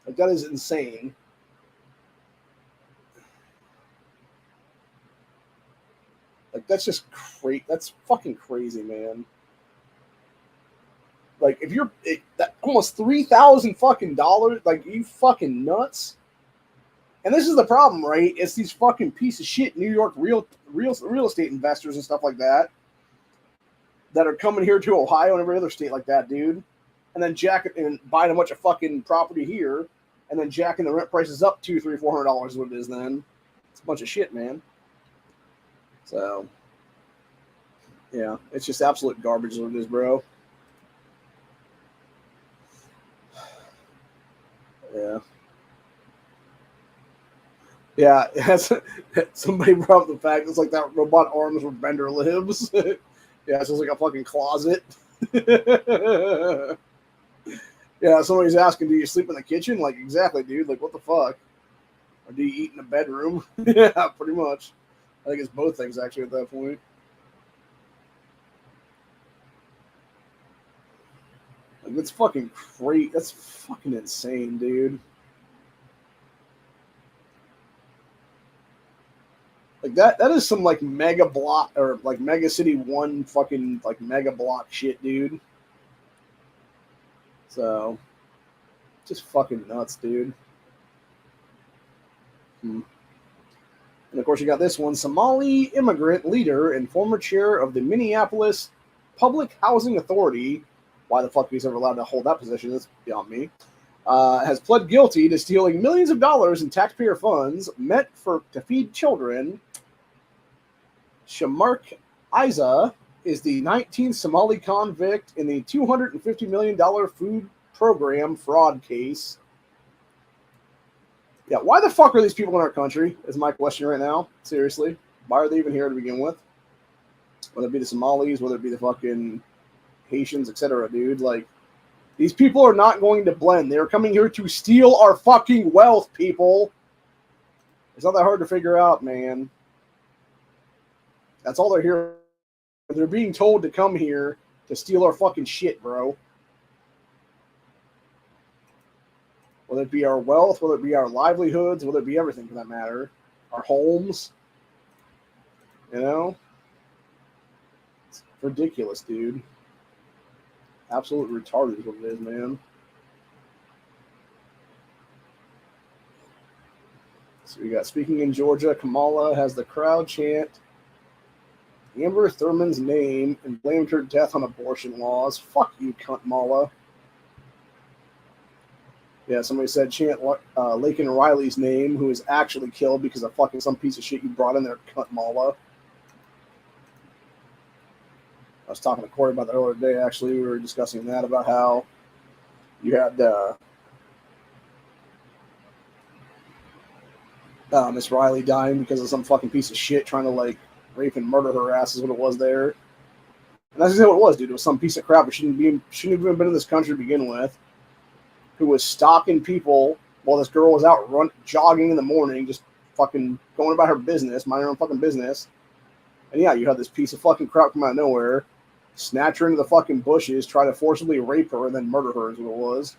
Like, that is insane. Like, that's just crazy. That's fucking crazy, man. Like, if you're that almost $3,000 fucking dollars, like, you fucking nuts. And this is the problem, right? It's these fucking piece of shit New York real estate investors and stuff like that are coming here to Ohio and every other state like that, dude. And then buying a bunch of fucking property here, and and then jacking the rent prices up $200, $300, $400 is what it is then. It's a bunch of shit, man. So, yeah, it's just absolute garbage is what it is, bro. Yeah. Yeah, somebody brought up the fact it's like that robot arms where Bender lives. Yeah, so it's like a fucking closet. Yeah, somebody's asking, do you sleep in the kitchen? Like, exactly, dude. Like, what the fuck? Or do you eat in the bedroom? Yeah, pretty much. I think it's both things, actually, at that point. Like, that's fucking crazy. That's fucking insane, dude. Like, that is some, like, mega block, or, like, Mega City 1 fucking, like, mega block shit, dude. So, just fucking nuts, dude. And of course, you got this one: Somali immigrant leader and former chair of the Minneapolis Public Housing Authority. Why the fuck he's ever allowed to hold that position is beyond me. Has pled guilty to stealing millions of dollars in taxpayer funds meant to feed children. Shamark Isa is the 19th Somali convict in the $250 million food program fraud case. Yeah, why the fuck are these people in our country? Is my question right now. Seriously. Why are they even here to begin with? Whether it be the Somalis, whether it be the fucking Haitians, etc., dude. Like, these people are not going to blend. They're coming here to steal our fucking wealth, people. It's not that hard to figure out, man. That's all they're here. They're being told to come here to steal our fucking shit, bro. Whether it be our wealth, whether it be our livelihoods, whether it be everything for that matter. Our homes. You know? It's ridiculous, dude. Absolute retarded is what it is, man. So we got, speaking in Georgia, Kamala has the crowd chant Amber Thurman's name and blamed her death on abortion laws. Fuck you, cunt Mala. Yeah, somebody said chant Laken Riley's name, who is actually killed because of fucking some piece of shit you brought in there, cunt Mala. I was talking to Corey about that earlier today, actually. We were discussing that, about how you had Miss Riley dying because of some fucking piece of shit trying to, like, rape and murder her ass is what it was there. And that's exactly what it was, dude. It was some piece of crap who shouldn't have been in this country to begin with, who was stalking people while this girl was out jogging in the morning, just fucking going about her business, minding her own fucking business. And yeah, you had this piece of fucking crap come out of nowhere, snatch her into the fucking bushes, try to forcibly rape her, and then murder her is what it was.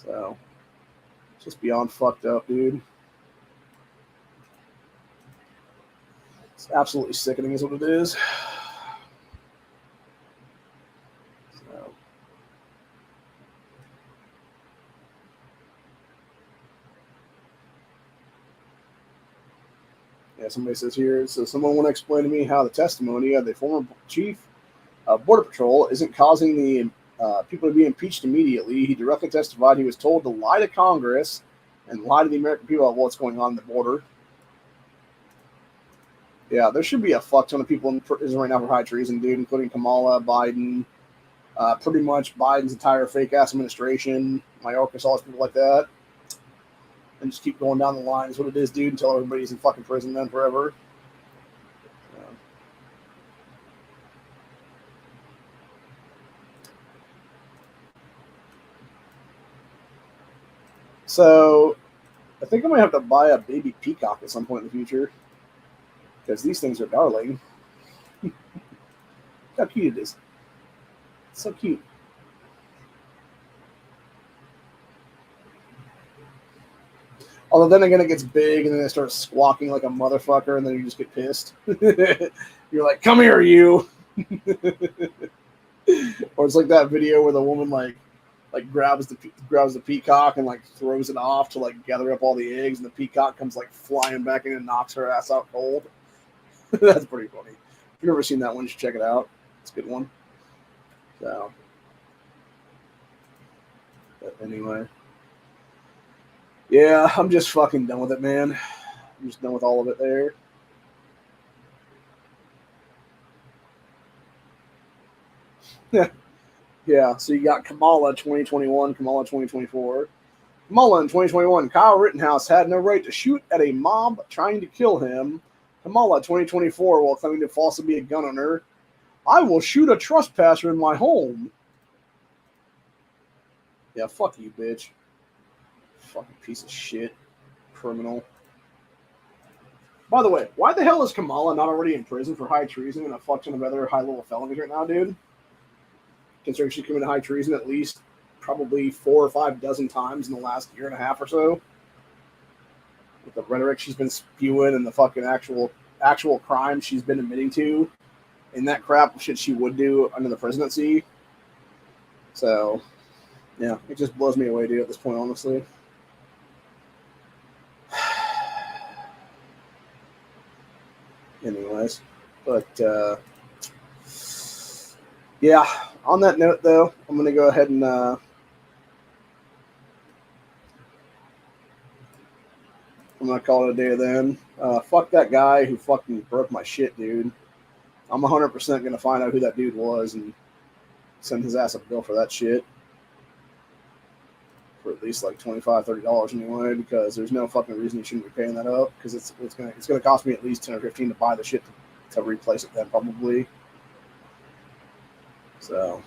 So, it's just beyond fucked up, dude. It's absolutely sickening is what it is. So. Yeah, somebody says here, so someone want to explain to me how the testimony of the former chief of Border Patrol isn't causing the people to be impeached immediately. He directly testified he was told to lie to Congress and lie to the American people about what's going on in the border. Yeah, there should be a fuck ton of people in prison right now for high treason, dude, including Kamala, Biden, pretty much Biden's entire fake-ass administration, Mayorkas, all those people like that. And just keep going down the line is what it is, dude, until everybody's in fucking prison then forever. So, I think I'm going to have to buy a baby peacock at some point in the future. Because these things are darling. Look how cute it is. It's so cute. Although then again, it gets big and then it starts squawking like a motherfucker, and then you just get pissed. You're like, "Come here, you!" Or it's like that video where the woman like grabs the peacock and like throws it off to like gather up all the eggs, and the peacock comes like flying back in and knocks her ass out cold. That's pretty funny. If you've never seen that one, you should check it out. It's a good one. So. But anyway. Yeah, I'm just fucking done with it, man. I'm just done with all of it there. Yeah, so you got Kamala 2021, Kamala 2024. Kamala in 2021, Kyle Rittenhouse had no right to shoot at a mob trying to kill him. Kamala 2024, while claiming to falsely be a gun owner, I will shoot a trespasser in my home. Yeah, fuck you, bitch. Fucking piece of shit. Criminal. By the way, why the hell is Kamala not already in prison for high treason and a fuck ton of other high-level felonies right now, dude? Considering she committed high treason at least probably 4 or 5 dozen times in the last year and a half or so. With the rhetoric she's been spewing and the fucking actual crime she's been admitting to, and that crap shit she would do under the presidency. So, yeah, it just blows me away, dude, at this point, honestly. Anyways, but yeah, on that note, though, I'm going to go ahead and I'm going to call it a day then. Fuck that guy who fucking broke my shit, dude. I'm 100% going to find out who that dude was and send his ass a bill for that shit. For at least like $25, $30 anyway, because there's no fucking reason you shouldn't be paying that up, because it's gonna cost me at least 10 or 15 to buy the shit to replace it then, probably. So,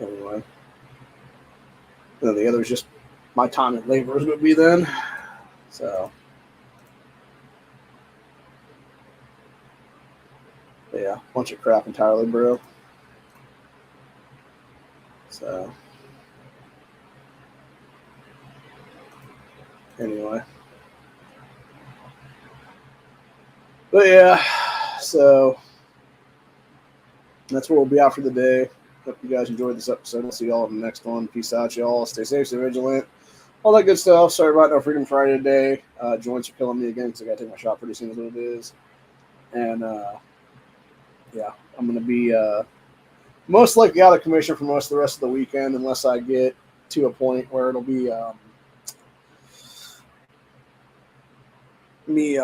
anyway. And then the other is just my time and labor would be then. So, yeah, bunch of crap entirely, bro. So, anyway. But yeah, so that's where we'll be out for the day. Hope you guys enjoyed this episode. I'll see y'all in the next one. Peace out, y'all. Stay safe, stay vigilant. All that good stuff. Sorry about no Freedom Friday today. Joints are killing me again because I got to take my shot pretty soon is what it is. And, yeah, I'm going to be most likely out of commission for most of the rest of the weekend unless I get to a point where it'll be me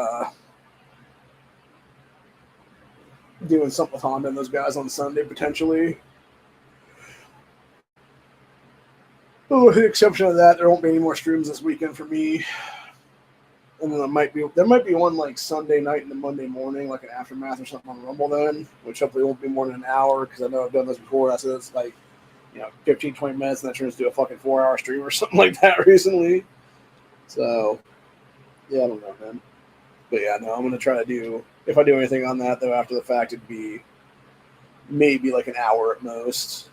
doing something with Honda and those guys on Sunday, potentially. Oh, with the exception of that, there won't be any more streams this weekend for me. And then there might be one like Sunday night and the Monday morning, like an aftermath or something on Rumble then, which hopefully won't be more than an hour because I know I've done this before. I said it's like, 15, 20 minutes and that turns into a fucking 4-hour stream or something like that recently. So, yeah, I don't know, man. But yeah, no, I'm going to try to do, if I do anything on that though after the fact, it'd be maybe like an hour at most.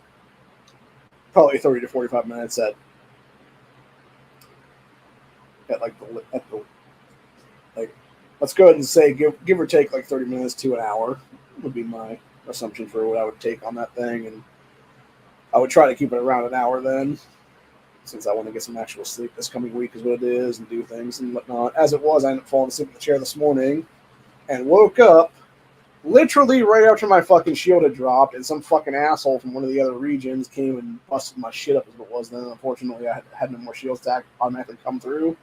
Probably 30 to 45 minutes at let's go ahead and say give or take like 30 minutes to an hour would be my assumption for what I would take on that thing, and I would try to keep it around an hour then, since I want to get some actual sleep this coming week is what it is, and do things and whatnot. As it was, I ended up falling asleep in the chair this morning and woke up literally right after my fucking shield had dropped, and some fucking asshole from one of the other regions came and busted my shit up as what it was then. Unfortunately, I had no more shield stack automatically come through.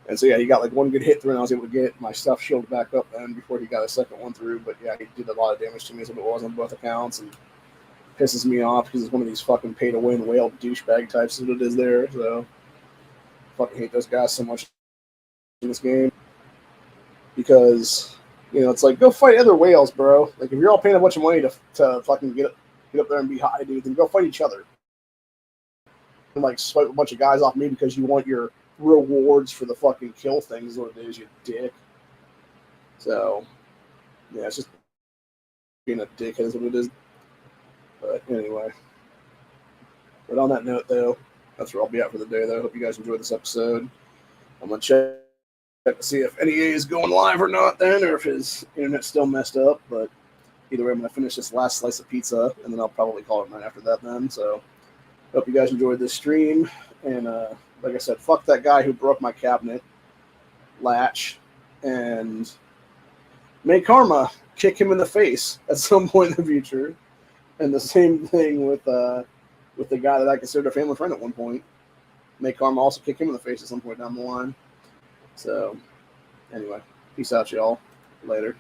And so, yeah, he got like one good hit through, and I was able to get my stuff shielded back up then before he got a second one through. But, yeah, he did a lot of damage to me as what it was on both accounts, and pisses me off because it's one of these fucking pay-to-win whale douchebag types is what it is there. So, fucking hate those guys so much in this game. Because, it's like, go fight other whales, bro. Like, if you're all paying a bunch of money to fucking get up there and be high, dude, then go fight each other. And, like, swipe a bunch of guys off me because you want your rewards for the fucking kill thing is what it is, you dick. So, yeah, it's just being a dickhead is what it is. But anyway. But on that note, though, that's where I'll be at for the day, though. Hope you guys enjoyed this episode. I'm going to check to see if NEA is going live or not then, or if his internet's still messed up. But either way, I'm going to finish this last slice of pizza, and then I'll probably call it night after that then. So, hope you guys enjoyed this stream. And, like I said, fuck that guy who broke my cabinet latch, and may karma kick him in the face at some point in the future. And the same thing with with the guy that I considered a family friend at one point. Make karma also kick him in the face at some point down the line. So, anyway, peace out, y'all. Later.